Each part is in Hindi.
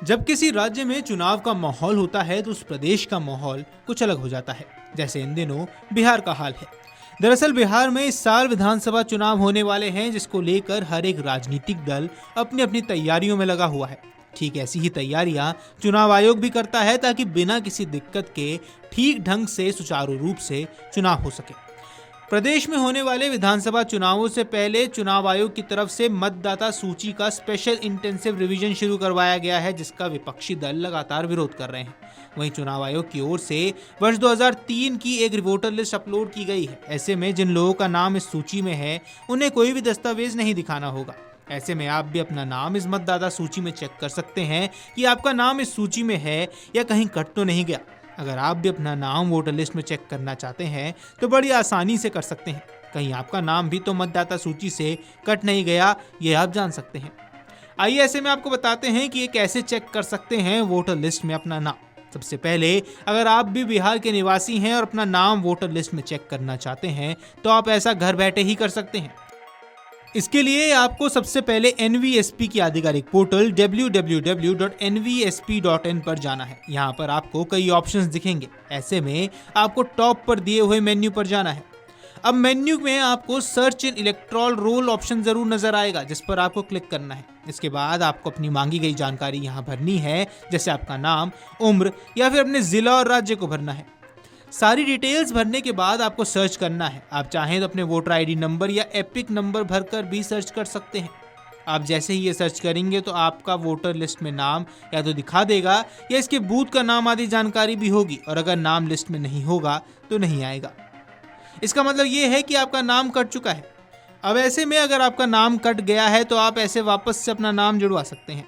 जब किसी राज्य में चुनाव का माहौल होता है तो उस प्रदेश का माहौल कुछ अलग हो जाता है, जैसे इन दिनों बिहार का हाल है। दरअसल बिहार में इस साल विधानसभा चुनाव होने वाले हैं, जिसको लेकर हर एक राजनीतिक दल अपनी अपनी तैयारियों में लगा हुआ है। ठीक ऐसी ही तैयारियां चुनाव आयोग भी करता है ताकि बिना किसी दिक्कत के ठीक ढंग से सुचारू रूप से चुनाव हो सके। प्रदेश में होने वाले विधानसभा चुनावों से पहले चुनाव आयोग की तरफ से मतदाता सूची का स्पेशल इंटेंसिव रिवीजन शुरू करवाया गया है, जिसका विपक्षी दल लगातार विरोध कर रहे हैं। वहीं चुनाव आयोग की ओर से वर्ष 2003 की एक वोटर लिस्ट अपलोड की गई है। ऐसे में जिन लोगों का नाम इस सूची में है उन्हें कोई भी दस्तावेज नहीं दिखाना होगा। ऐसे में आप भी अपना नाम इस मतदाता सूची में चेक कर सकते हैं कि आपका नाम इस सूची में है या कहीं कट तो नहीं गया। अगर आप भी अपना नाम वोटर लिस्ट में चेक करना चाहते हैं तो बड़ी आसानी से कर सकते हैं। कहीं आपका नाम भी तो मतदाता सूची से कट नहीं गया, ये आप जान सकते हैं। आइए ऐसे में आपको बताते हैं कि ये कैसे चेक कर सकते हैं वोटर लिस्ट में अपना नाम। सबसे पहले अगर आप भी बिहार के निवासी हैं और अपना नाम वोटर लिस्ट में चेक करना चाहते हैं तो आप ऐसा घर बैठे ही कर सकते हैं। इसके लिए आपको सबसे पहले NVSP की आधिकारिक पोर्टल www.nvsp.in पर जाना है। यहाँ पर आपको कई ऑप्शंस दिखेंगे। ऐसे में आपको टॉप पर दिए हुए मेन्यू पर जाना है। अब मेन्यू में आपको search in electoral roll option जरूर नजर आएगा, जिस पर आपको क्लिक करना है। इसके बाद आपको अपनी मांगी गई जानकारी यहाँ भरनी है, जैसे आपका नाम, उम्र या फिर अपने जिला और राज्य को भरना है। सारी डिटेल्स भरने के बाद आपको सर्च करना है। आप चाहें तो अपने वोटर ID नंबर या एपिक नंबर भरकर भी सर्च कर सकते हैं। आप जैसे ही ये सर्च करेंगे तो आपका वोटर लिस्ट में नाम या तो दिखा देगा या इसके बूथ का नाम आदि जानकारी भी होगी, और अगर नाम लिस्ट में नहीं होगा तो नहीं आएगा। इसका मतलब ये है कि आपका नाम कट चुका है। अब ऐसे में अगर आपका नाम कट गया है तो आप ऐसे वापस से अपना नाम जुड़वा सकते हैं।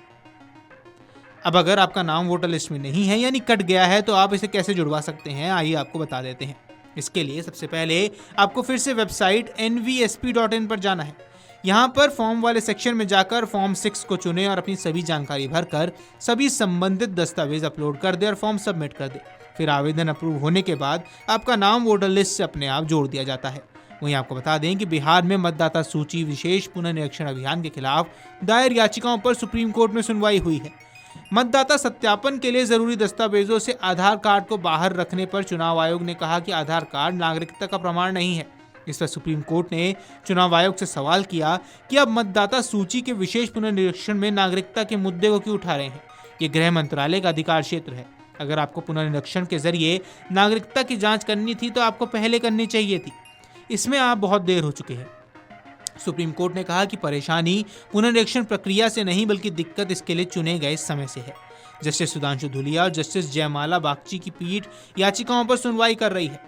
अब अगर आपका नाम वोटर लिस्ट में नहीं है यानी कट गया है तो आप इसे कैसे जुड़वा सकते हैं, आइए आपको बता देते हैं। इसके लिए सबसे पहले आपको फिर से वेबसाइट nvsp.in पर जाना है। यहाँ पर फॉर्म वाले सेक्शन में जाकर फॉर्म 6 को चुनें और अपनी सभी जानकारी भरकर सभी संबंधित दस्तावेज अपलोड कर दे और फॉर्म सबमिट कर दे। फिर आवेदन अप्रूव होने के बाद आपका नाम वोटर लिस्ट से अपने आप जोड़ दिया जाता है। वहीं आपको बता दें कि बिहार में मतदाता सूची विशेष पुनर्निरीक्षण अभियान के खिलाफ दायर याचिकाओं पर सुप्रीम कोर्ट में सुनवाई हुई है। मतदाता सत्यापन के लिए जरूरी दस्तावेजों से आधार कार्ड को बाहर रखने पर चुनाव आयोग ने कहा कि आधार कार्ड नागरिकता का प्रमाण नहीं है। इस पर सुप्रीम कोर्ट ने चुनाव आयोग से सवाल किया कि अब मतदाता सूची के विशेष पुनर्निरीक्षण में नागरिकता के मुद्दे को क्यों उठा रहे हैं। ये गृह मंत्रालय का अधिकार क्षेत्र है। अगर आपको पुनर्निरीक्षण के जरिए नागरिकता की जांच करनी थी तो आपको पहले करनी चाहिए थी। इसमें आप बहुत देर हो चुके हैं। सुप्रीम कोर्ट ने कहा कि परेशानी पुनर्निरीक्षण प्रक्रिया से नहीं बल्कि दिक्कत इसके लिए चुने गए समय से है। जस्टिस सुधांशु धुलिया और जस्टिस जयमाला बागची की पीठ याचिकाओं पर सुनवाई कर रही है।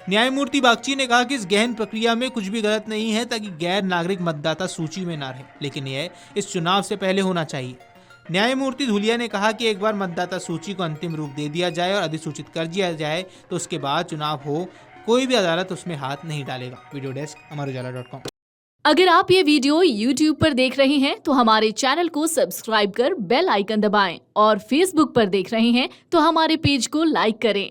न्यायमूर्ति बागची ने कहा कि इस गहन प्रक्रिया में कुछ भी गलत नहीं है ताकि गैर नागरिक मतदाता सूची में ना रहे, लेकिन यह इस चुनाव से पहले होना चाहिए। न्यायमूर्ति धुलिया ने कहा कि एक बार मतदाता सूची को अंतिम रूप दे दिया जाए और अधिसूचित कर दिया जाए तो उसके बाद चुनाव हो, कोई भी अदालत उसमें हाथ नहीं डालेगा। Video desk Amar Ujala dot com. अगर आप ये वीडियो YouTube पर देख रहे हैं तो हमारे चैनल को सब्सक्राइब कर बेल आइकन दबाएं, और Facebook पर देख रहे हैं तो हमारे पेज को लाइक करें।